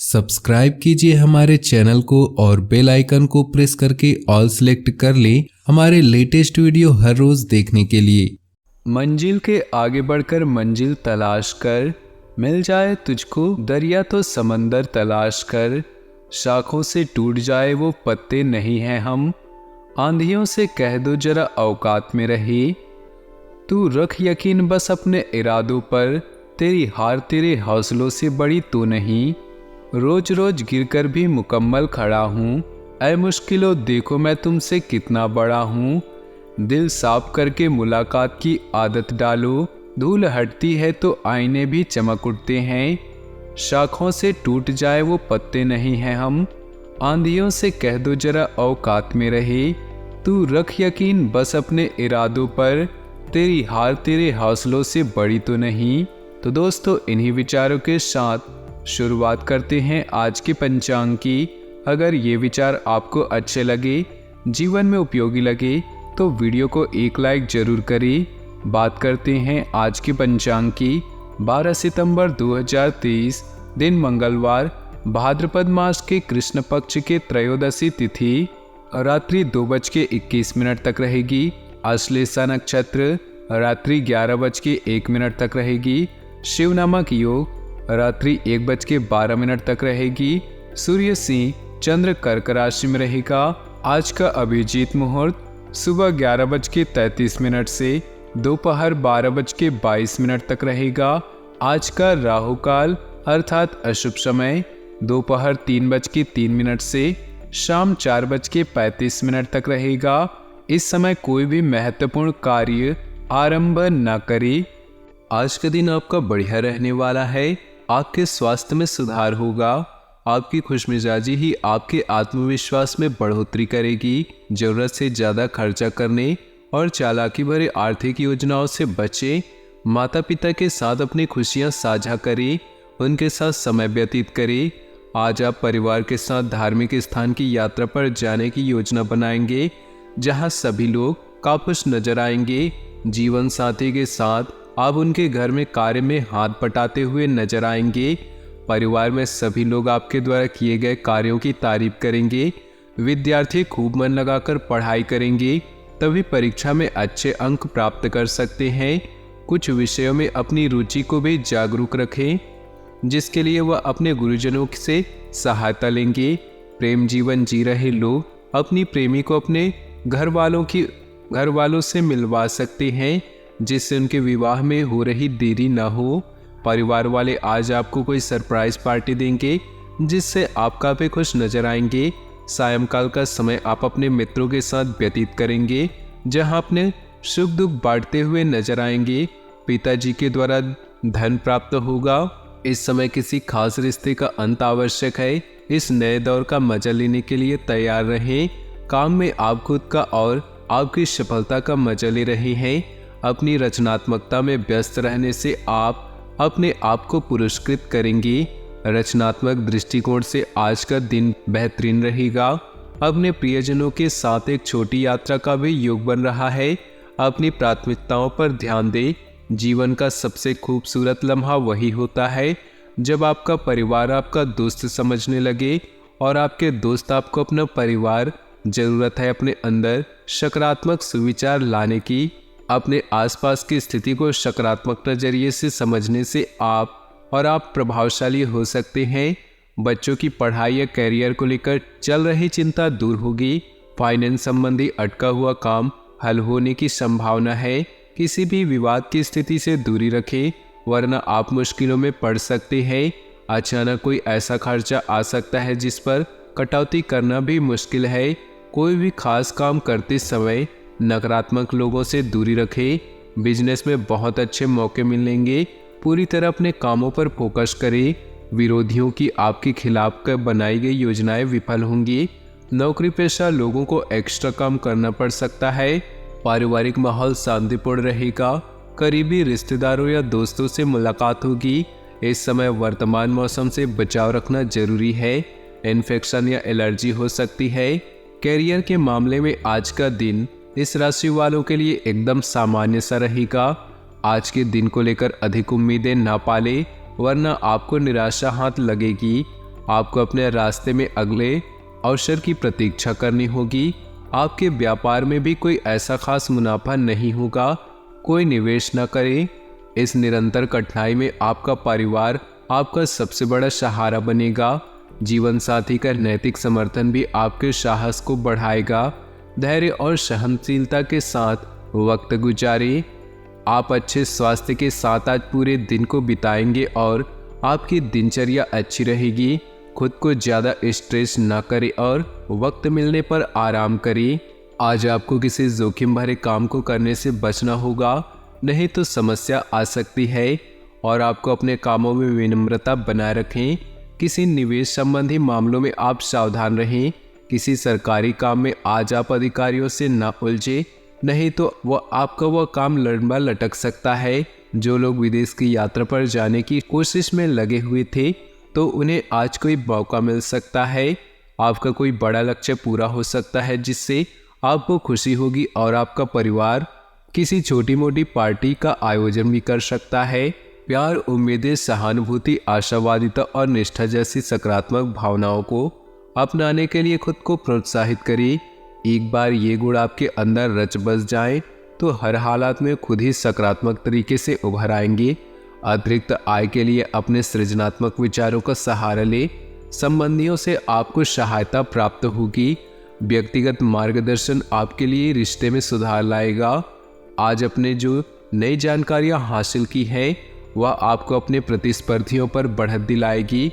Subscribe कीजिए हमारे channel को और बेल आइकन को प्रेस करके ऑल सेलेक्ट कर लें हमारे लेटेस्ट वीडियो हर रोज देखने के लिए। मंजिल के आगे बढ़कर मंजिल तलाश कर, मिल जाए तुझको दरिया तो समंदर तलाश कर। शाखों से टूट जाए वो पत्ते नहीं हैं हम, आंधियों से कह दो जरा औकात में रहे। तू रख यकीन बस अपने इरादों पर, तेरी हार तेरे हौसलों से बड़ी तो नहीं। रोज रोज गिरकर भी मुकम्मल खड़ा हूँ, ऐ मुश्किलों देखो मैं तुमसे कितना बड़ा हूँ। दिल साफ करके मुलाकात की आदत डालो, धूल हटती है तो आईने भी चमक उठते हैं। शाखों से टूट जाए वो पत्ते नहीं हैं हम, आंधियों से कह दो जरा औकात में रहे। तू रख यकीन बस अपने इरादों पर, तेरी हार तेरे हौसलों से बड़ी तो नहीं। तो दोस्तों, इन्हीं विचारों के साथ शुरुआत करते हैं आज के पंचांग की। अगर ये विचार आपको अच्छे लगे, जीवन में उपयोगी लगे, तो वीडियो को एक लाइक जरूर करें। बात करते हैं आज के पंचांग की। 12 सितंबर 2023, दिन मंगलवार, भाद्रपद मास के कृष्ण पक्ष के त्रयोदशी तिथि रात्रि 2:21 तक रहेगी। आश्लेषा नक्षत्र रात्रि 11:01 तक रहेगी। शिव नामक योग रात्रि 1:12 तक रहेगी। सूर्य सिंह चंद्र कर्क राशि में रहेगा। आज का अभिजीत मुहूर्त सुबह 11:33 से दोपहर 12:22 तक रहेगा। आज का राहु काल अर्थात अशुभ समय दोपहर 3:03 से शाम 4:35 तक रहेगा। इस समय कोई भी महत्वपूर्ण कार्य आरंभ न करें। आज का दिन आपका बढ़िया रहने वाला है। आपके स्वास्थ्य में सुधार होगा। आपकी खुशमिजाजी ही आपके आत्मविश्वास में बढ़ोतरी करेगी। जरूरत से ज़्यादा खर्चा करने और चालाकी भरे आर्थिक योजनाओं से बचें। माता पिता के साथ अपनी खुशियां साझा करें, उनके साथ समय व्यतीत करें। आज आप परिवार के साथ धार्मिक स्थान की यात्रा पर जाने की योजना बनाएंगे, जहां सभी लोग काफुश नजर आएंगे। जीवन साथी के साथ आप उनके घर में कार्य में हाथ बटाते हुए नजर आएंगे। परिवार में सभी लोग आपके द्वारा किए गए कार्यों की तारीफ करेंगे। विद्यार्थी खूब मन लगाकर पढ़ाई करेंगे, तभी परीक्षा में अच्छे अंक प्राप्त कर सकते हैं। कुछ विषयों में अपनी रुचि को भी जागरूक रखें, जिसके लिए वह अपने गुरुजनों से सहायता लेंगे। प्रेम जीवन जी रहे लोग अपनी प्रेमी को अपने घर वालों से मिलवा सकते हैं, जिससे उनके विवाह में हो रही देरी न हो। परिवार वाले आज आपको कोई सरप्राइज पार्टी देंगे, जिससे आप काफी खुश नजर आएंगे। सायंकाल का समय आप अपने मित्रों के साथ व्यतीत करेंगे, जहां अपने सुख दुख बांटते हुए नजर आएंगे। पिताजी के द्वारा धन प्राप्त होगा। इस समय किसी खास रिश्ते का अंत आवश्यक है। इस नए दौर का मजा लेने के लिए तैयार रहें। काम में आप खुद का और आपकी सफलता का मजा ले रहे हैं। अपनी रचनात्मकता में व्यस्त रहने से आप अपने आप को पुरस्कृत करेंगे। रचनात्मक दृष्टिकोण से आज का दिन बेहतरीन रहेगा। अपने प्रियजनों के साथ एक छोटी यात्रा का भी योग बन रहा है। अपनी प्राथमिकताओं पर ध्यान दें। जीवन का सबसे खूबसूरत लम्हा वही होता है जब आपका परिवार आपका दोस्त समझने लगे और आपके दोस्त आपको अपना परिवार। जरूरत है अपने अंदर सकारात्मक सुविचार लाने की। अपने आसपास की स्थिति को सकारात्मक नजरिए से समझने से आप प्रभावशाली हो सकते हैं। बच्चों की पढ़ाई या कैरियर को लेकर चल रही चिंता दूर होगी। फाइनेंस संबंधी अटका हुआ काम हल होने की संभावना है। किसी भी विवाद की स्थिति से दूरी रखें, वरना आप मुश्किलों में पड़ सकते हैं। अचानक कोई ऐसा खर्चा आ सकता है जिस पर कटौती करना भी मुश्किल है। कोई भी खास काम करते समय नकारात्मक लोगों से दूरी रखें। बिजनेस में बहुत अच्छे मौके मिलेंगे। पूरी तरह अपने कामों पर फोकस करें। विरोधियों की आपके खिलाफ बनाई गई योजनाएं विफल होंगी। नौकरी पेशा लोगों को एक्स्ट्रा काम करना पड़ सकता है। पारिवारिक माहौल शांतिपूर्ण रहेगा। करीबी रिश्तेदारों या दोस्तों से मुलाकात होगी। इस समय वर्तमान मौसम से बचाव रखना जरूरी है। इन्फेक्शन या एलर्जी हो सकती है। कैरियर के मामले में आज का दिन इस राशि वालों के लिए एकदम सामान्य सा रहेगा। आज के दिन को लेकर अधिक उम्मीदें ना पाले, वरना आपको निराशा हाथ लगेगी। आपको अपने रास्ते में अगले अवसर की प्रतीक्षा करनी होगी। आपके व्यापार में भी कोई ऐसा खास मुनाफा नहीं होगा, कोई निवेश न करें। इस निरंतर कठिनाई में आपका परिवार आपका सबसे बड़ा सहारा बनेगा। जीवन साथी का नैतिक समर्थन भी आपके साहस को बढ़ाएगा। धैर्य और सहनशीलता के साथ वक्त गुजारें। आप अच्छे स्वास्थ्य के साथ आज पूरे दिन को बिताएंगे और आपकी दिनचर्या अच्छी रहेगी। खुद को ज़्यादा स्ट्रेस ना करें और वक्त मिलने पर आराम करें। आज आपको किसी जोखिम भरे काम को करने से बचना होगा, नहीं तो समस्या आ सकती है। और आपको अपने कामों में विनम्रता बनाए रखें। किसी निवेश संबंधी मामलों में आप सावधान रहें। किसी सरकारी काम में आज आप अधिकारियों से ना उलझे, नहीं तो वह काम लंबा लटक सकता है। जो लोग विदेश की यात्रा पर जाने की कोशिश में लगे हुए थे, तो उन्हें आज कोई मौका मिल सकता है। आपका कोई बड़ा लक्ष्य पूरा हो सकता है जिससे आपको खुशी होगी और आपका परिवार किसी छोटी मोटी पार्टी का आयोजन भी कर सकता है। प्यार, उम्मीदें, सहानुभूति, आशावादिता और निष्ठा जैसी सकारात्मक भावनाओं को अपनाने के लिए खुद को प्रोत्साहित करें। एक बार ये गुण आपके अंदर रच बस जाए तो हर हालात में खुद ही सकारात्मक तरीके से उभर आएंगे। अतिरिक्त आय के लिए अपने सृजनात्मक विचारों का सहारा ले। संबंधियों से आपको सहायता प्राप्त होगी। व्यक्तिगत मार्गदर्शन आपके लिए रिश्ते में सुधार लाएगा। आज अपने जो नई जानकारियां हासिल की है वह आपको अपने प्रतिस्पर्धियों पर बढ़त दिलाएगी।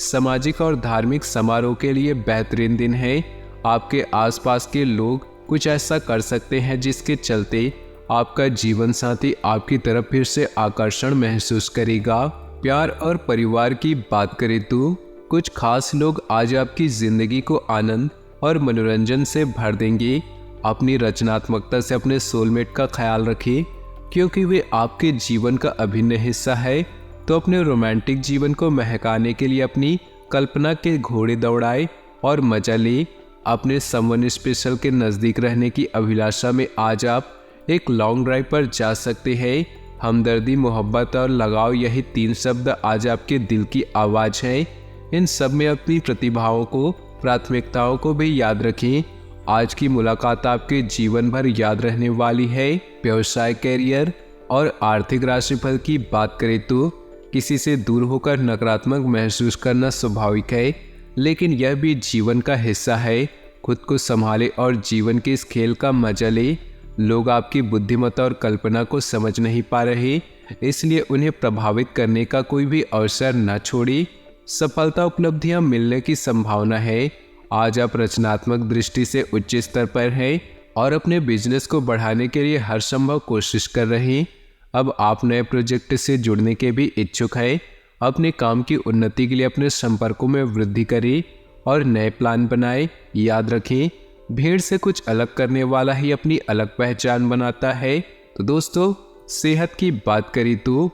सामाजिक और धार्मिक समारोह के लिए बेहतरीन दिन है। आपके आसपास के लोग कुछ ऐसा कर सकते हैं जिसके चलते आपका जीवन साथी आपकी तरफ फिर से आकर्षण महसूस करेगा। प्यार और परिवार की बात करें तो कुछ खास लोग आज आपकी जिंदगी को आनंद और मनोरंजन से भर देंगे। अपनी रचनात्मकता से अपने सोलमेट का ख्याल रखें, क्योंकि वे आपके जीवन का अभिन्न हिस्सा है। तो अपने रोमांटिक जीवन को महकाने के लिए अपनी कल्पना के घोड़े दौड़ाए और मजा ले। अपने समवन स्पेशल के नज़दीक रहने की अभिलाषा में आज आप एक लॉन्ग ड्राइव पर जा सकते हैं। हमदर्दी, मोहब्बत और लगाव, यही 3 शब्द आज आपके दिल की आवाज़ है। इन सब में अपनी प्रतिभाओं को, प्राथमिकताओं को भी याद रखें। आज की मुलाकात आपके जीवन भर याद रहने वाली है। व्यवसाय, कैरियर और आर्थिक राशिफल की बात करें तो किसी से दूर होकर नकारात्मक महसूस करना स्वाभाविक है, लेकिन यह भी जीवन का हिस्सा है। खुद को संभाले और जीवन के इस खेल का मजा ले। लोग आपकी बुद्धिमत्ता और कल्पना को समझ नहीं पा रहे, इसलिए उन्हें प्रभावित करने का कोई भी अवसर न छोड़े। सफलता, उपलब्धियां मिलने की संभावना है। आज आप रचनात्मक दृष्टि से उच्च स्तर पर हैं और अपने बिजनेस को बढ़ाने के लिए हर संभव कोशिश कर रहे हैं। अब आप नए प्रोजेक्ट से जुड़ने के भी इच्छुक हैं। अपने काम की उन्नति के लिए अपने संपर्कों में वृद्धि करें और नए प्लान बनाएं। याद रखें, भीड़ से कुछ अलग करने वाला ही अपनी अलग पहचान बनाता है। तो दोस्तों, सेहत की बात करें तो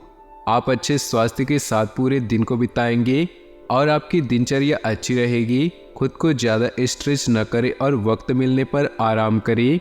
आप अच्छे स्वास्थ्य के साथ पूरे दिन को बिताएंगे और आपकी दिनचर्या अच्छी रहेगी। खुद को ज़्यादा स्ट्रेस न करें और वक्त मिलने पर आराम करें।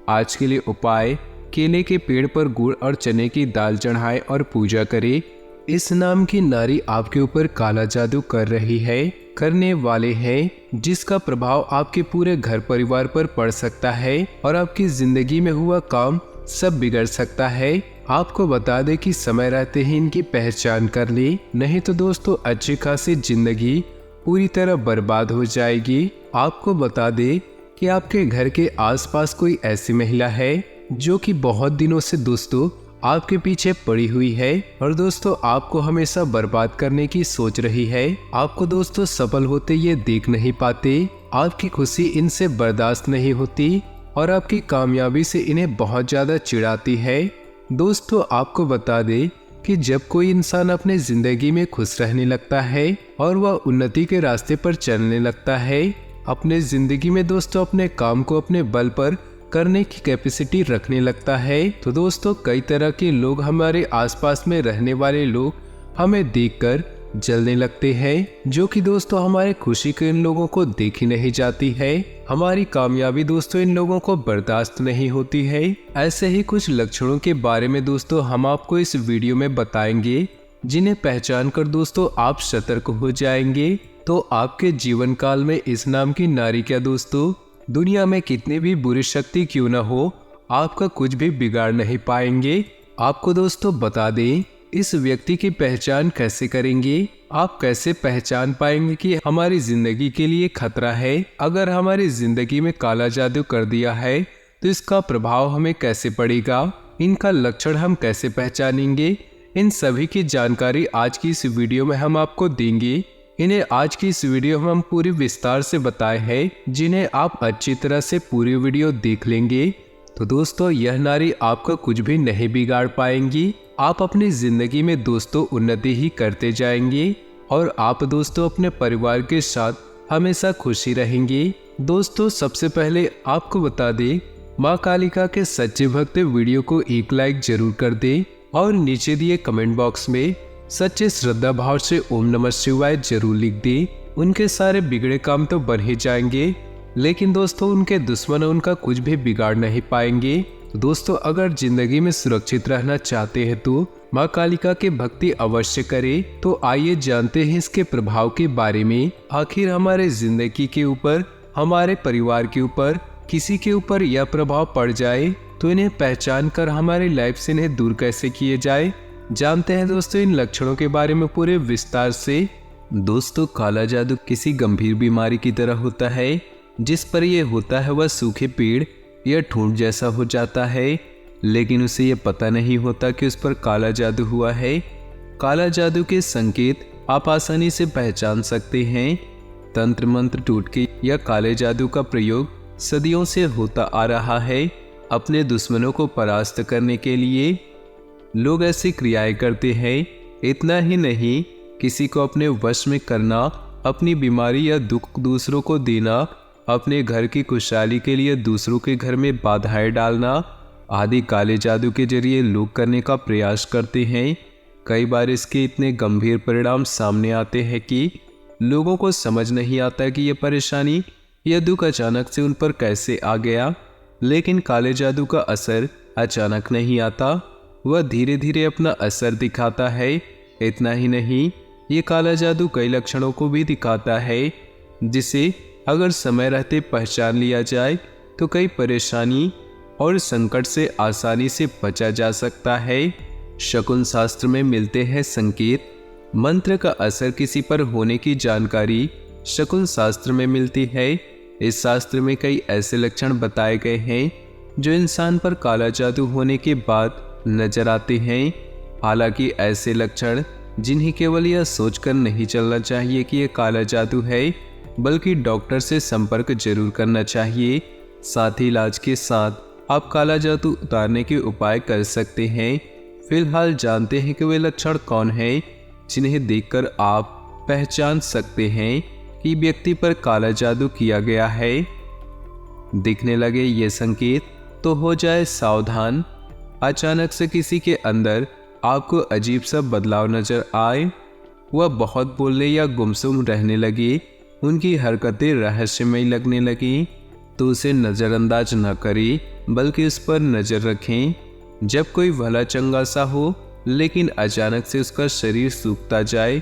आज के लिए उपाय: केले के पेड़ पर गुड़ और चने की दाल चढ़ाएं और पूजा करें। इस नाम की नारी आपके ऊपर काला जादू कर रही है, करने वाले हैं, जिसका प्रभाव आपके पूरे घर परिवार पर पड़ सकता है और आपकी जिंदगी में हुआ काम सब बिगड़ सकता है। आपको बता दें कि समय रहते ही इनकी पहचान कर ली, नहीं तो दोस्तों अच्छी खासी जिंदगी पूरी तरह बर्बाद हो जाएगी। आपको बता दें कि आपके घर के आसपास कोई ऐसी महिला है जो कि बहुत दिनों से दोस्तों आपके पीछे पड़ी हुई है और दोस्तों आपको हमेशा बर्बाद करने की सोच रही है। आपको दोस्तों सफल होते ये देख नहीं पाते, आपकी खुशी इनसे बर्दाश्त नहीं होती और आपकी कामयाबी से इन्हें बहुत ज़्यादा चिढ़ाती है। दोस्तों आपको बता दें कि जब कोई इंसान अपने जिंदगी में खुश रहने लगता है और वह उन्नति के रास्ते पर चलने लगता है, अपने जिंदगी में दोस्तों अपने काम को अपने बल पर करने की कैपेसिटी रखने लगता है, तो दोस्तों कई तरह के लोग, हमारे आसपास में रहने वाले लोग हमें देखकर जलने लगते हैं, जो कि दोस्तों हमारे खुशी के इन लोगों को देखी नहीं जाती है। हमारी कामयाबी दोस्तों इन लोगों को बर्दाश्त नहीं होती है। ऐसे ही कुछ लक्षणों के बारे में दोस्तों हम आपको इस वीडियो में बताएंगे, जिन्हें पहचान कर दोस्तों आप सतर्क हो जाएंगे। तो आपके जीवन काल में इस नाम की नारी क्या दोस्तों? दुनिया में कितनी भी बुरी शक्ति क्यों न हो, आपका कुछ भी बिगाड़ नहीं पाएंगे। आपको दोस्तों बता दें, इस व्यक्ति की पहचान कैसे करेंगे? आप कैसे पहचान पाएंगे कि हमारी जिंदगी के लिए खतरा है? अगर हमारी जिंदगी में काला जादू कर दिया है तो इसका प्रभाव हमें कैसे पड़ेगा? इनका लक्षण हम कैसे पहचानेंगे? इन सभी की जानकारी आज की इस वीडियो में हम आपको देंगे। इन्हें आज की इस वीडियो में हम पूरी विस्तार से बताए हैं, जिन्हें आप अच्छी तरह से पूरी वीडियो देख लेंगे तो दोस्तों यह नारी आपका कुछ भी नहीं बिगाड़ पाएंगी। आप अपनी जिंदगी में दोस्तों उन्नति ही करते जाएंगे और आप दोस्तों अपने परिवार के साथ हमेशा खुशी रहेंगे। दोस्तों सबसे पहले आपको बता दें, माँ कालिका के सच्चे भक्त वीडियो को एक लाइक जरूर कर दें और नीचे दिए कमेंट बॉक्स में सच्चे श्रद्धा भाव से ओम नमः शिवाय जरूर लिख दें। उनके सारे बिगड़े काम तो बन ही जाएंगे, लेकिन दोस्तों उनके दुश्मन उनका कुछ भी बिगाड़ नहीं पाएंगे। दोस्तों अगर जिंदगी में सुरक्षित रहना चाहते हैं तो माँ कालिका की भक्ति अवश्य करें। तो आइए जानते हैं इसके प्रभाव के बारे में। आखिर हमारे जिंदगी के ऊपर, हमारे परिवार के ऊपर, किसी के ऊपर यह प्रभाव पड़ जाए तो इन्हें पहचान कर हमारी लाइफ से इन्हें दूर कैसे किए जाए, जानते हैं दोस्तों इन लक्षणों के बारे में पूरे विस्तार से। दोस्तों काला जादू किसी गंभीर बीमारी की तरह होता है। जिस पर यह होता है वह सूखे पेड़ या ठूंठ जैसा हो जाता है, लेकिन उसे यह पता नहीं होता कि उस पर काला जादू हुआ है। काला जादू के संकेत आप आसानी से पहचान सकते हैं। तंत्र मंत्र टोटके या काले जादू का प्रयोग सदियों से होता आ रहा है। अपने दुश्मनों को परास्त करने के लिए लोग ऐसी क्रियाएं करते हैं। इतना ही नहीं, किसी को अपने वश में करना, अपनी बीमारी या दुख दूसरों को देना, अपने घर की खुशहाली के लिए दूसरों के घर में बाधाएं डालना आदि काले जादू के जरिए लोग करने का प्रयास करते हैं। कई बार इसके इतने गंभीर परिणाम सामने आते हैं कि लोगों को समझ नहीं आता कि यह परेशानी या दुख अचानक से उन पर कैसे आ गया। लेकिन काले जादू का असर अचानक नहीं आता, वह धीरे धीरे अपना असर दिखाता है। इतना ही नहीं, ये काला जादू कई लक्षणों को भी दिखाता है, जिसे अगर समय रहते पहचान लिया जाए तो कई परेशानी और संकट से आसानी से बचा जा सकता है। शकुन शास्त्र में मिलते हैं संकेत। मंत्र का असर किसी पर होने की जानकारी शकुन शास्त्र में मिलती है। इस शास्त्र में कई ऐसे लक्षण बताए गए हैं जो इंसान पर काला जादू होने के बाद नजर आते हैं। हालांकि ऐसे लक्षण जिन्हें केवल यह सोचकर नहीं चलना चाहिए कि यह काला जादू है, बल्कि डॉक्टर से संपर्क जरूर करना चाहिए। साथ ही इलाज के साथ आप काला जादू उतारने के उपाय कर सकते हैं। फिलहाल जानते हैं कि वे लक्षण कौन हैं जिन्हें देखकर आप पहचान सकते हैं कि व्यक्ति पर काला जादू किया गया है। दिखने लगे ये संकेत तो हो जाए सावधान। अचानक से किसी के अंदर आपको अजीब सा बदलाव नजर आए, वह बहुत बोलने या गुमसुम रहने लगे, उनकी हरकतें रहस्यमयी लगने लगी, तो उसे नज़रअंदाज न करें बल्कि उस पर नज़र रखें। जब कोई भला चंगा सा हो लेकिन अचानक से उसका शरीर सूखता जाए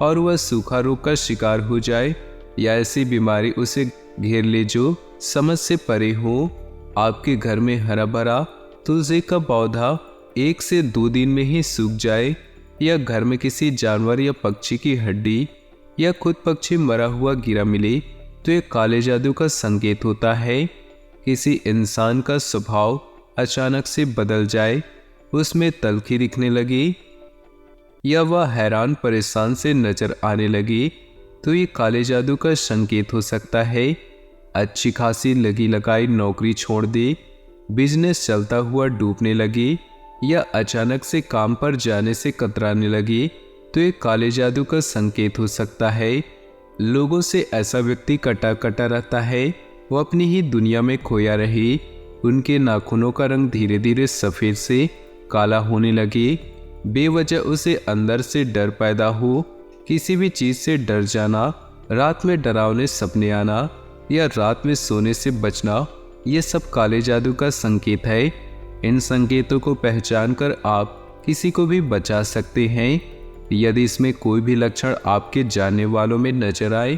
और वह सूखा रोग का शिकार हो जाए या ऐसी बीमारी उसे घेर ले जो समझ से परे हो। आपके घर में हरा भरा तुलसी का पौधा 1 से 2 दिन में ही सूख जाए, या घर में किसी जानवर या पक्षी की हड्डी या खुद पक्षी मरा हुआ गिरा मिले तो ये काले जादू का संकेत होता है। किसी इंसान का स्वभाव अचानक से बदल जाए, उसमें तल्खी दिखने लगी या वह हैरान परेशान से नजर आने लगी तो ये काले जादू का संकेत हो सकता है। अच्छी खासी लगी लगाई नौकरी छोड़ दे, बिजनेस चलता हुआ डूबने लगे या अचानक से काम पर जाने से कतराने लगे तो ये काले जादू का संकेत हो सकता है। लोगों से ऐसा व्यक्ति कटा कटा रहता है, वो अपनी ही दुनिया में खोया रहे, उनके नाखूनों का रंग धीरे धीरे सफ़ेद से काला होने लगे, बेवजह उसे अंदर से डर पैदा हो, किसी भी चीज़ से डर जाना, रात में डरावने सपने आना या रात में सोने से बचना, ये सब काले जादू का संकेत है। इन संकेतों को पहचान कर आप किसी को भी बचा सकते हैं। यदि इसमें कोई भी लक्षण आपके जानने वालों में नजर आए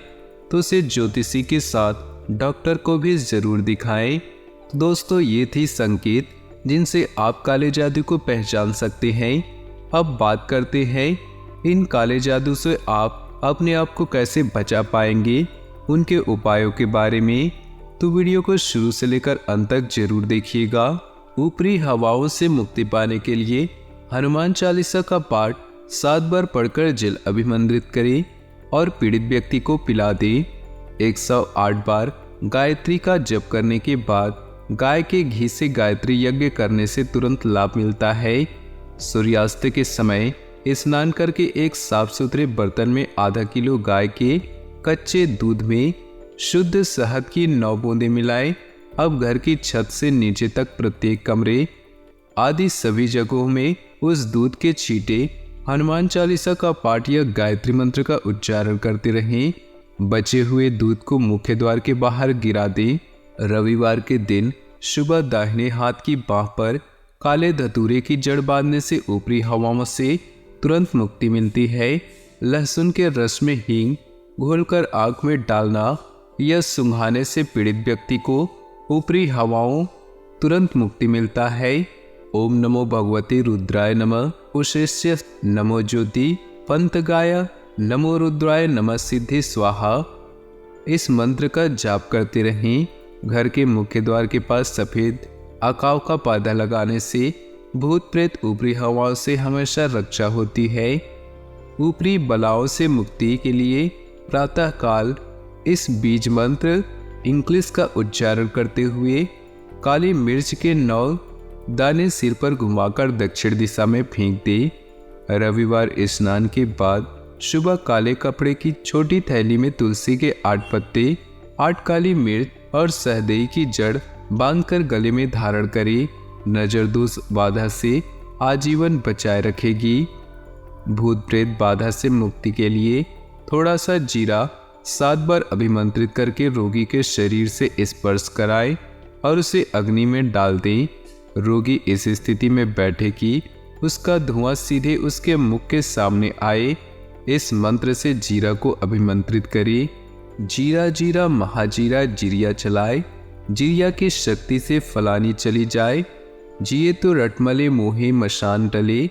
तो उसे ज्योतिषी के साथ डॉक्टर को भी जरूर दिखाएं। तो दोस्तों, ये थी संकेत जिनसे आप काले जादू को पहचान सकते हैं। अब बात करते हैं इन काले जादू से आप अपने आप को कैसे बचा पाएंगे, उनके उपायों के बारे में। तो वीडियो को शुरू से लेकर अंत तक जरूर देखिएगा। ऊपरी हवाओं से मुक्ति पाने के लिए हनुमान चालीसा का पाठ 7 बार पढ़कर जल अभिमंत्रित करें और पीड़ित व्यक्ति को पिला दें। 108 बार गायत्री का जप करने के बाद गाय के घी से गायत्री यज्ञ करने से तुरंत लाभ मिलता है। सूर्यास्त के समय स्नान करके एक साफ सुथरे बर्तन में आधा किलो गाय के कच्चे दूध में शुद्ध शहद की 9 बूंदें मिलाएं। अब घर की छत से नीचे तक प्रत्येक कमरे आदि सभी जगहों में उस दूध के छींटे हनुमान चालीसा का पाठ या गायत्री मंत्र का उच्चारण करते रहें। बचे हुए दूध को मुख्य द्वार के बाहर गिरा दें। रविवार के दिन सुबह दाहिने हाथ की बाह पर काले धतूरे की जड़ बांधने से ऊपरी हवाओं से तुरंत मुक्ति मिलती है। लहसुन के रस में हींग घोलकर आंख में डालना या सुंघाने से पीड़ित व्यक्ति को ऊपरी हवाओं तुरंत मुक्ति मिलता है। ओम नमो भगवते रुद्राय नमः, उषेश्य नमो ज्योति पंतगाय नमो रुद्राय नमः सिद्धि स्वाहा। इस मंत्र का जाप करते रहें। घर के मुख्य द्वार के पास सफेद आकाव का पौधा लगाने से भूत प्रेत ऊपरी हवाओं से हमेशा रक्षा होती है। ऊपरी बलाओं से मुक्ति के लिए प्रातः काल इस बीज मंत्र इंग्लिश का उच्चारण करते हुए काली मिर्च के 9 दाने सिर पर घुमाकर दक्षिण दिशा में फेंक दे। रविवार स्नान के बाद सुबह काले कपड़े की छोटी थैली में तुलसी के 8 पत्ते, 8 काली मिर्च और सहदेई की जड़ बांधकर गले में धारण करे। नजर दोष बाधा से आजीवन बचाए रखेगी। भूत प्रेत बाधा से मुक्ति के लिए थोड़ा सा जीरा 7 बार अभिमंत्रित करके रोगी के शरीर से स्पर्श कराए और उसे अग्नि में डाल दें। रोगी इस स्थिति में बैठे कि उसका धुआं सीधे उसके मुख के सामने आए। इस मंत्र से जीरा को अभिमंत्रित करे। जीरा जीरा महाजीरा जिरिया चलाए, जिरिया की शक्ति से फलानी चली जाए। जिए तो रटमले मोहे मशान टले,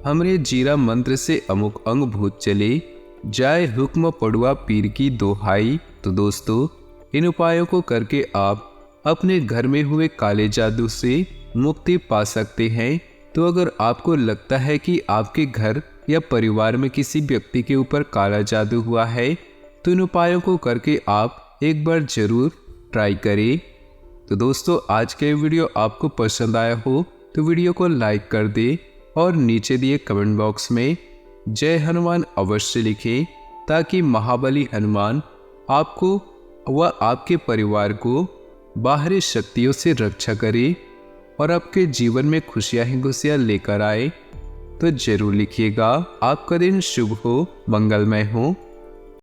हमरे जीरा मंत्र से अमुक अंग भूत चले, जाए हुक्म पड़ुआ पीर की दोहाई। तो दोस्तों, इन उपायों को करके आप अपने घर में हुए काले जादू से मुक्ति पा सकते हैं। तो अगर आपको लगता है कि आपके घर या परिवार में किसी व्यक्ति के ऊपर काला जादू हुआ है, तो इन उपायों को करके आप एक बार जरूर ट्राई करें। तो दोस्तों, आज का वीडियो आपको पसंद आया हो तो वीडियो को लाइक कर दें और नीचे दिए कमेंट बॉक्स में जय हनुमान अवश्य लिखें, ताकि महाबली हनुमान आपको व आपके परिवार को बाहरी शक्तियों से रक्षा करे और आपके जीवन में खुशियां ही खुशियां लेकर आए। तो जरूर लिखिएगा। आपका दिन शुभ हो, मंगलमय हो।